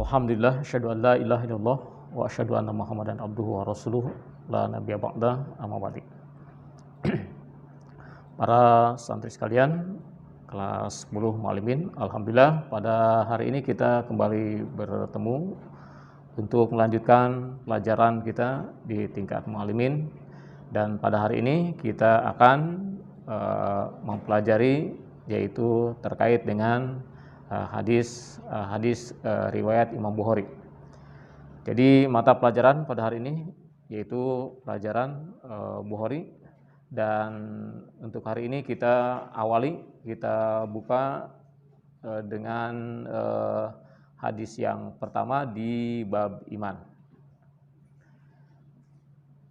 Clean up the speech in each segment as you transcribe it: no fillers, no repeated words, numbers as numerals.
Alhamdulillah, asyhadu an la ilaha illallah wa asyhadu anna Muhammadan abduhu wa rasuluh la nabiyya ba'da amma ba'du. Para santri sekalian, kelas 10 Muallimin, alhamdulillah pada hari ini kita kembali bertemu untuk melanjutkan pelajaran kita di tingkat Muallimin, dan pada hari ini kita akan mempelajari yaitu terkait dengan hadis riwayat Imam Bukhari. Jadi mata pelajaran pada hari ini yaitu pelajaran Bukhari, dan untuk hari ini kita buka dengan hadis yang pertama di bab iman.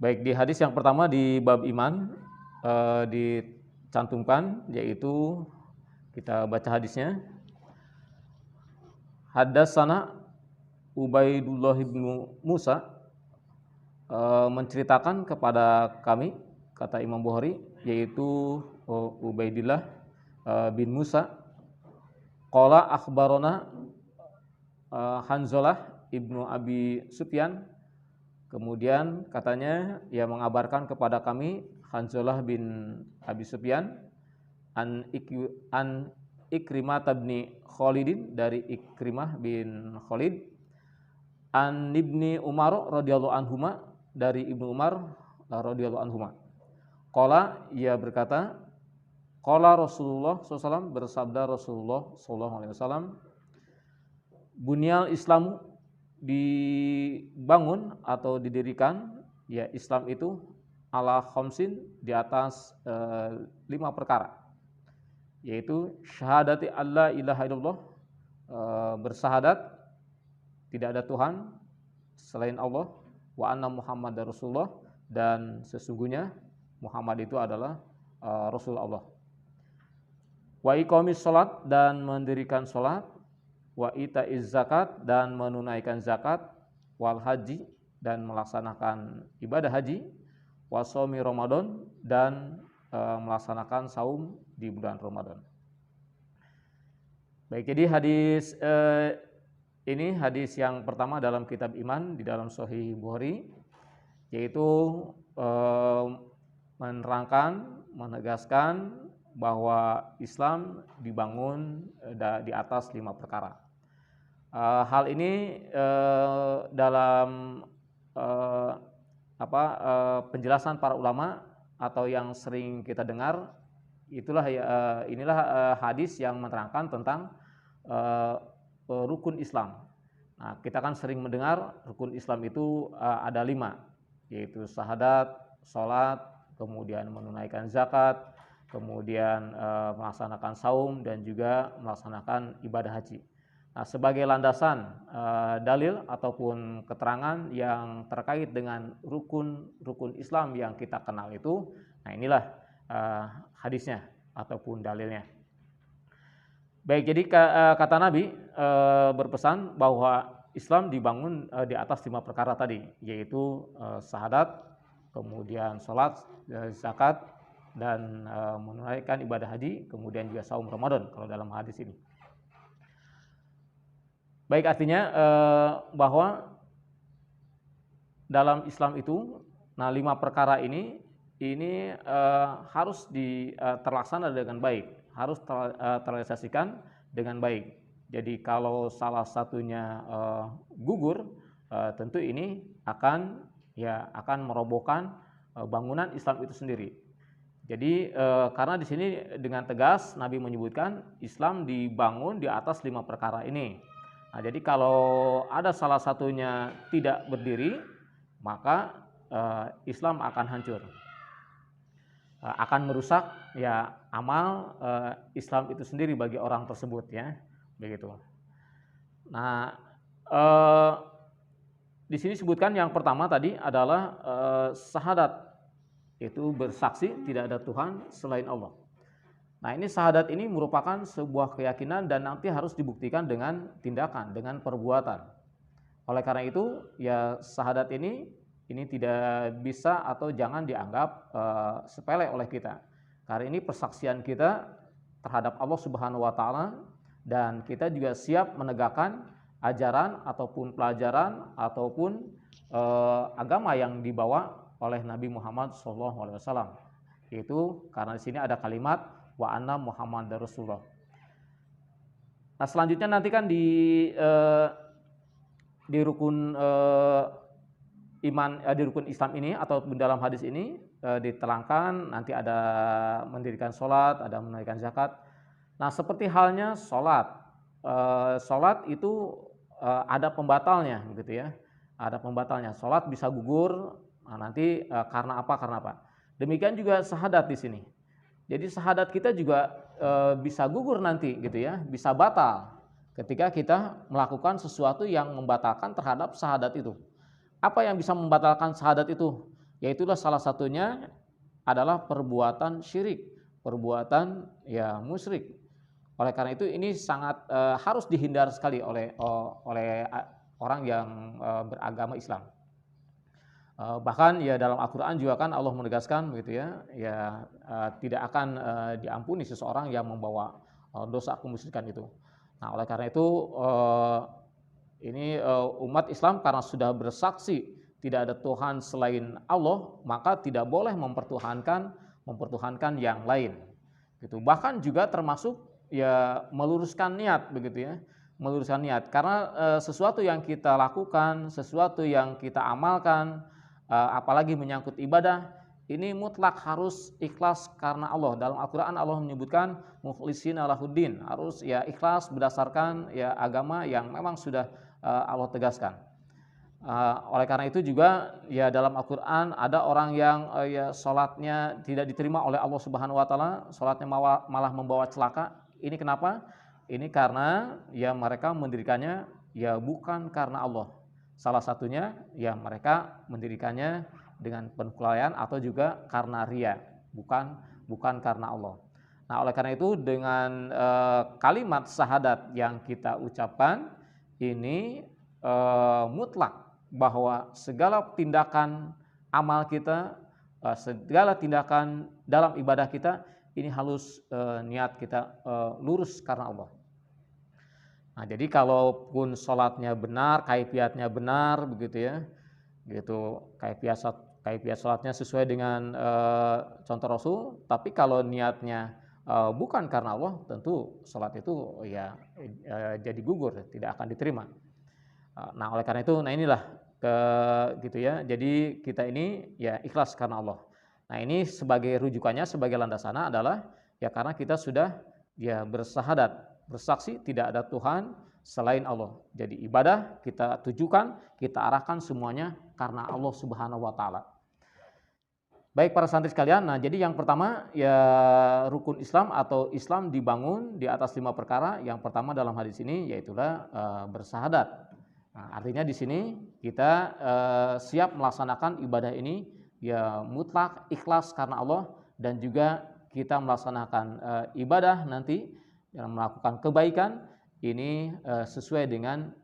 Baik, di hadis yang pertama di bab iman dicantumkan, yaitu kita baca hadisnya. Haddatsana Ubaidullah bin Musa, menceritakan kepada kami, kata Imam Bukhari, yaitu Ubaidillah bin Musa. Qala akhbarona Hanzalah ibnu Abi Sufyan. Kemudian katanya ia mengabarkan kepada kami Hanzalah bin Abi Sufyan an Ikrimah bin Khalid, dari Ikrimah bin Khalid, an Ibni Umar radhiyallahu anhuma, dari Ibnu Umar radhiyallahu anhuma. Qala, ia berkata, qala Rasulullah SAW, bersabda Rasulullah SAW, bunyal Islamu, dibangun atau didirikan ya Islam itu ala khamsin, di atas 5 perkara, yaitu syahadati alla ilaha illallah, bersahadat tidak ada Tuhan selain Allah, wa anna Muhammadar Rasulullah, dan sesungguhnya Muhammad itu adalah Rasul Allah, wa iqamis salat, dan mendirikan salat, wa itaiz zakat, dan menunaikan zakat, wal haji, dan melaksanakan ibadah haji, wa shaumi Ramadan, dan melaksanakan saum di bulan Ramadan. Baik, jadi hadis ini hadis yang pertama dalam kitab iman di dalam Sahih Bukhari, yaitu menegaskan bahwa Islam dibangun di atas 5 perkara. Hal ini dalam penjelasan para ulama atau yang sering kita dengar, inilah hadis yang menerangkan tentang rukun Islam. Nah, kita kan sering mendengar rukun Islam itu ada 5, yaitu syahadat, sholat, kemudian menunaikan zakat, kemudian melaksanakan saum, dan juga melaksanakan ibadah haji. Nah, sebagai landasan dalil ataupun keterangan yang terkait dengan rukun Islam yang kita kenal itu, nah inilah hadisnya ataupun dalilnya. Baik, jadi kata Nabi berpesan bahwa Islam dibangun di atas 5 perkara tadi, yaitu syahadat, kemudian sholat, zakat, dan menunaikan ibadah haji, kemudian juga saum Ramadan kalau dalam hadis ini. Baik, artinya bahwa dalam Islam itu, nah 5 perkara ini harus terlaksana dengan baik, harus terrealisasikan dengan baik. Jadi kalau salah satunya gugur, tentu ini akan merobohkan bangunan Islam itu sendiri. Jadi karena di sini dengan tegas Nabi menyebutkan Islam dibangun di atas 5 perkara ini. Nah, jadi kalau ada salah satunya tidak berdiri, maka Islam akan hancur, akan merusak ya amal Islam itu sendiri bagi orang tersebut, ya, begitu. Nah, di sini disebutkan yang pertama tadi adalah syahadat, itu bersaksi tidak ada Tuhan selain Allah. Nah, ini syahadat ini merupakan sebuah keyakinan dan nanti harus dibuktikan dengan tindakan, dengan perbuatan. Oleh karena itu, ya syahadat ini tidak bisa atau jangan dianggap sepele oleh kita. Karena ini persaksian kita terhadap Allah Subhanahu wa taala, dan kita juga siap menegakkan ajaran ataupun pelajaran ataupun agama yang dibawa oleh Nabi Muhammad SAW. Yaitu karena di sini ada kalimat wa anna Muhammadar Rasulullah. Nah, selanjutnya nanti kan di rukun iman di rukun Islam ini atau dalam hadis ini diterangkan nanti ada mendirikan sholat, ada menunaikan zakat. Nah, seperti halnya sholat, sholat itu ada pembatalnya, begitu ya. Ada pembatalnya. Sholat bisa gugur. Nah, nanti karena apa? Karena apa? Demikian juga syahadat di sini. Jadi syahadat kita juga bisa gugur nanti, gitu ya, bisa batal ketika kita melakukan sesuatu yang membatalkan terhadap syahadat itu. Apa yang bisa membatalkan syahadat itu? Yaitulah salah satunya adalah perbuatan syirik, perbuatan ya musyrik. Oleh karena itu ini sangat harus dihindar sekali oleh orang yang beragama Islam. Bahkan ya dalam Al-Quran juga kan Allah menegaskan begitu ya, tidak akan diampuni seseorang yang membawa dosa kemusyrikan itu. Nah, oleh karena itu ini umat Islam karena sudah bersaksi tidak ada Tuhan selain Allah, maka tidak boleh mempertuhankan yang lain. Gitu. Bahkan juga termasuk ya meluruskan niat begitu ya, meluruskan niat karena sesuatu yang kita lakukan, sesuatu yang kita amalkan, apalagi menyangkut ibadah, ini mutlak harus ikhlas karena Allah. Dalam Al-Quran Allah menyebutkan mukhlishina lahuddin, harus ya ikhlas berdasarkan ya agama yang memang sudah Allah tegaskan. Oleh karena itu juga ya dalam Al-Quran ada orang yang ya sholatnya tidak diterima oleh Allah Subhanahu Wa Taala, sholatnya malah membawa celaka. Ini kenapa? Ini karena ya mereka mendirikannya ya bukan karena Allah. Salah satunya ya mereka mendirikannya dengan penuh kelalaian atau juga karena ria, bukan karena Allah. Nah, oleh karena itu dengan kalimat syahadat yang kita ucapkan ini mutlak bahwa segala tindakan amal kita, segala tindakan dalam ibadah kita ini harus niat kita lurus karena Allah. Nah, jadi kalaupun sholatnya benar, kaifiatnya benar, begitu ya, gitu, kaifiat sholatnya sesuai dengan contoh Rasul, tapi kalau niatnya bukan karena Allah, tentu sholat itu ya jadi gugur, tidak akan diterima. Nah, oleh karena itu, nah inilah gitu ya. Jadi kita ini ya ikhlas karena Allah. Nah, ini sebagai rujukannya, sebagai landasannya adalah ya karena kita sudah ya bersahadat, bersaksi tidak ada Tuhan selain Allah. Jadi ibadah kita tujukan, kita arahkan semuanya karena Allah Subhanahu Wa Taala. Baik para santri sekalian, nah jadi yang pertama ya rukun Islam atau Islam dibangun di atas 5 perkara. Yang pertama dalam hadis ini yaitulah bersahadat. Nah, artinya di sini kita siap melaksanakan ibadah ini ya mutlak ikhlas karena Allah, dan juga kita melaksanakan ibadah nanti yang melakukan kebaikan ini sesuai dengan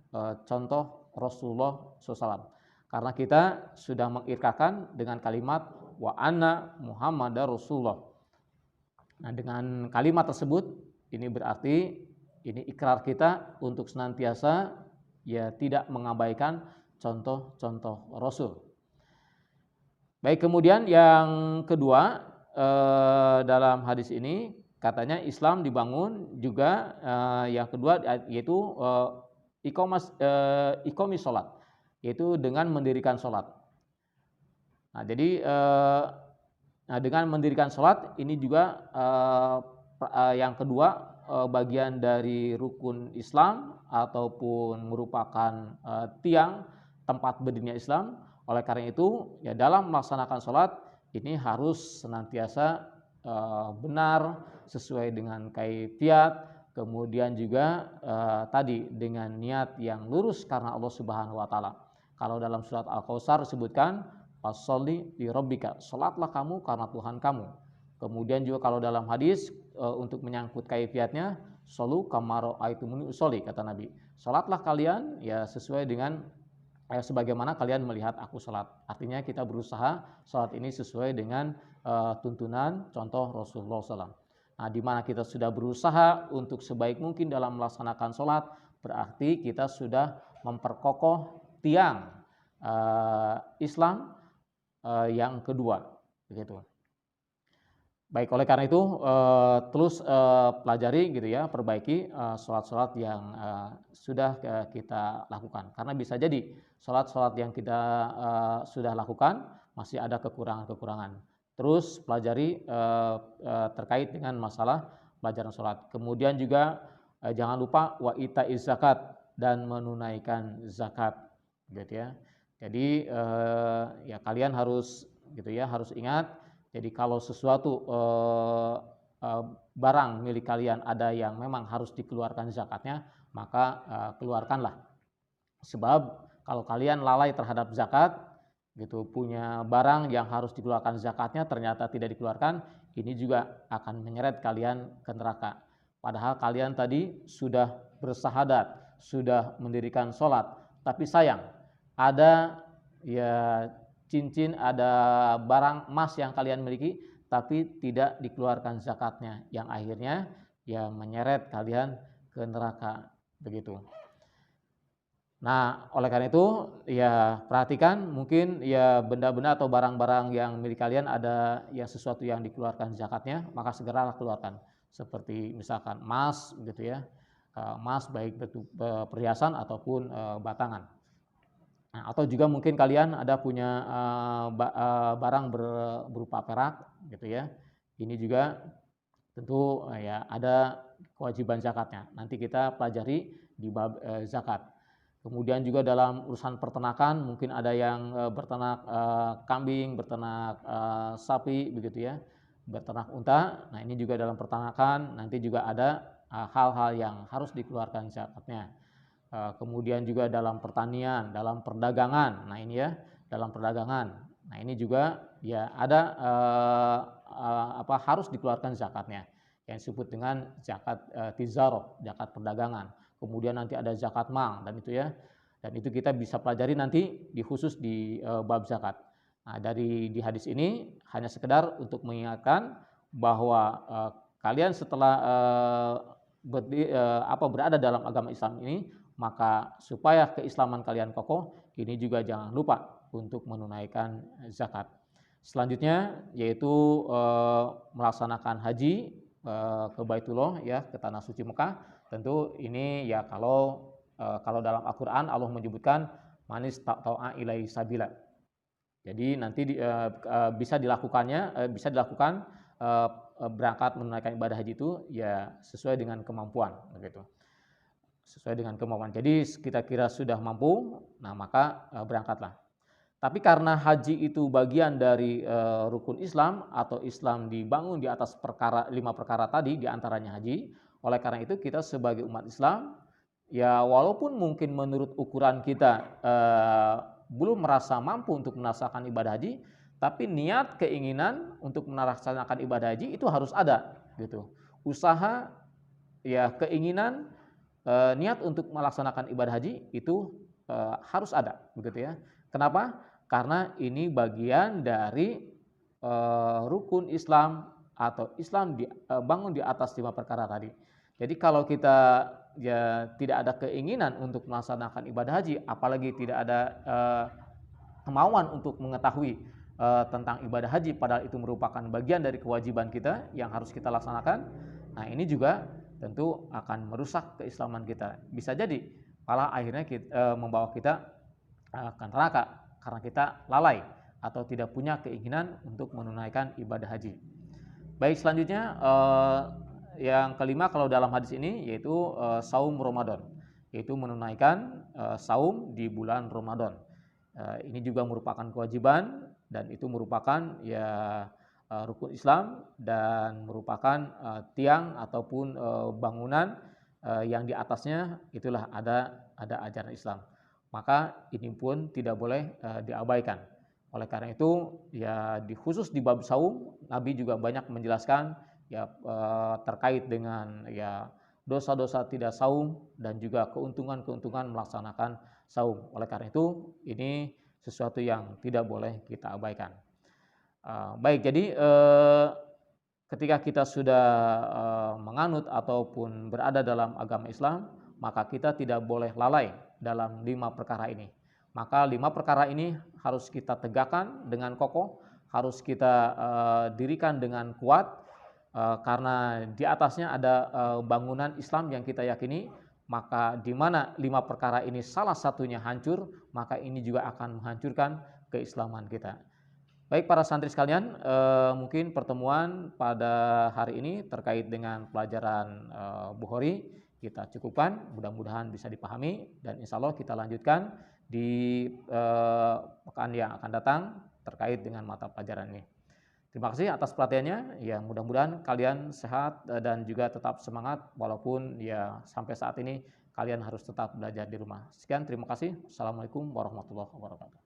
contoh Rasulullah SAW. Karena kita sudah mengikrarkan dengan kalimat wa anna Muhammadar Rasulullah. Nah, dengan kalimat tersebut ini berarti ini ikrar kita untuk senantiasa ya tidak mengabaikan contoh-contoh Rasul. Baik, kemudian yang kedua dalam hadis ini katanya Islam dibangun juga yang kedua yaitu iqamis sholat, yaitu dengan mendirikan sholat. Nah, jadi dengan mendirikan sholat ini juga yang kedua bagian dari rukun Islam ataupun merupakan tiang tempat berdirinya Islam. Oleh karena itu ya dalam melaksanakan sholat ini harus senantiasa benar sesuai dengan kaifiat, kemudian juga tadi dengan niat yang lurus karena Allah Subhanahu Wa Taala. Kalau dalam surat Al-Kautsar disebutkan fasholli li rabbika, salatlah kamu karena Tuhan kamu. Kemudian juga kalau dalam hadis untuk menyangkut kaifiatnya, shollu kama ra'aitumuni usolli, kata Nabi. Salatlah kalian ya sesuai dengan sebagaimana kalian melihat aku salat. Artinya kita berusaha salat ini sesuai dengan tuntunan contoh Rasulullah SAW. Nah, di mana kita sudah berusaha untuk sebaik mungkin dalam melaksanakan sholat, berarti kita sudah memperkokoh tiang Islam yang kedua, begitu. Baik, oleh karena itu terus pelajari gitu ya, perbaiki sholat-sholat yang sudah kita lakukan. Karena bisa jadi sholat-sholat yang kita sudah lakukan masih ada kekurangan-kekurangan. Terus pelajari terkait dengan masalah pelajaran sholat. Kemudian juga jangan lupa wa itaiz zakat, dan menunaikan zakat, gitu ya. Jadi ya kalian harus gitu ya, harus ingat. Jadi kalau sesuatu barang milik kalian ada yang memang harus dikeluarkan zakatnya, maka keluarkanlah. Sebab kalau kalian lalai terhadap zakat, gitu, punya barang yang harus dikeluarkan zakatnya ternyata tidak dikeluarkan, ini juga akan menyeret kalian ke neraka. Padahal kalian tadi sudah bersahadat, sudah mendirikan sholat, tapi sayang ada ya cincin, ada barang emas yang kalian miliki tapi tidak dikeluarkan zakatnya, yang akhirnya ya menyeret kalian ke neraka, begitu. Nah, oleh karena itu ya perhatikan, mungkin ya benda-benda atau barang-barang yang milik kalian ada ya sesuatu yang dikeluarkan zakatnya, maka segeralah keluarkan. Seperti misalkan emas gitu ya. Emas baik perhiasan ataupun batangan. Nah, atau juga mungkin kalian ada punya barang berupa perak gitu ya. Ini juga tentu ya ada kewajiban zakatnya. Nanti kita pelajari di bab zakat. Kemudian juga dalam urusan peternakan mungkin ada yang berternak kambing, berternak sapi begitu ya, berternak unta. Nah, ini juga dalam peternakan nanti juga ada hal-hal yang harus dikeluarkan zakatnya. Kemudian juga dalam pertanian, dalam perdagangan. Nah, ini ya, dalam perdagangan. Nah, ini juga ya ada harus dikeluarkan zakatnya, yang disebut dengan zakat tijarah, zakat perdagangan. Kemudian nanti ada zakat mal, dan itu ya. Dan itu kita bisa pelajari nanti khusus di bab zakat. Nah, di hadis ini hanya sekedar untuk mengingatkan bahwa kalian setelah berada dalam agama Islam ini, maka supaya keislaman kalian kokoh, ini juga jangan lupa untuk menunaikan zakat. Selanjutnya yaitu melaksanakan haji ke Baitullah ya, ke tanah suci Mekah. Tentu ini ya kalau dalam Al-Qur'an Allah menyebutkan manis ta'ta'a ilai sabila. Jadi nanti bisa dilakukan berangkat menunaikan ibadah haji itu ya sesuai dengan kemampuan, begitu. Sesuai dengan kemampuan. Jadi kita kira sudah mampu, nah maka berangkatlah. Tapi karena haji itu bagian dari rukun Islam, atau Islam dibangun di atas 5 perkara tadi, diantaranya haji. Oleh karena itu kita sebagai umat Islam, ya walaupun mungkin menurut ukuran kita belum merasa mampu untuk melaksanakan ibadah haji, tapi niat, keinginan untuk melaksanakan ibadah haji itu harus ada, gitu. Usaha, ya keinginan, niat untuk melaksanakan ibadah haji itu harus ada, begitu ya. Kenapa? Karena ini bagian dari rukun Islam, atau Islam dibangun di atas 5 perkara tadi. Jadi kalau kita ya tidak ada keinginan untuk melaksanakan ibadah haji, apalagi tidak ada kemauan untuk mengetahui tentang ibadah haji, padahal itu merupakan bagian dari kewajiban kita yang harus kita laksanakan. Nah, ini juga tentu akan merusak keislaman kita. Bisa jadi malah akhirnya membawa kita ke neraka karena kita lalai atau tidak punya keinginan untuk menunaikan ibadah haji. Baik, selanjutnya yang kelima kalau dalam hadis ini yaitu saum Ramadan, yaitu menunaikan saum di bulan Ramadan. Ini juga merupakan kewajiban, dan itu merupakan ya rukun Islam, dan merupakan tiang ataupun bangunan yang di atasnya itulah ada ajaran Islam. Maka ini pun tidak boleh diabaikan. Oleh karena itu ya khusus di bab saum, Nabi juga banyak menjelaskan ya terkait dengan ya dosa-dosa tidak saum dan juga keuntungan-keuntungan melaksanakan saum. Oleh karena itu ini sesuatu yang tidak boleh kita abaikan. Baik, jadi ketika kita sudah menganut ataupun berada dalam agama Islam, maka kita tidak boleh lalai dalam 5 perkara ini. Maka 5 perkara ini harus kita tegakkan dengan kokoh, harus kita dirikan dengan kuat, karena di atasnya ada bangunan Islam yang kita yakini. Maka di mana 5 perkara ini salah satunya hancur, maka ini juga akan menghancurkan keislaman kita. Baik para santri sekalian, mungkin pertemuan pada hari ini terkait dengan pelajaran Bukhari kita cukupkan, mudah-mudahan bisa dipahami, dan insya Allah kita lanjutkan di pekan yang akan datang terkait dengan mata pelajaran ini. Terima kasih atas perhatiannya, ya mudah-mudahan kalian sehat dan juga tetap semangat walaupun ya sampai saat ini kalian harus tetap belajar di rumah. Sekian, terima kasih. Assalamualaikum warahmatullahi wabarakatuh.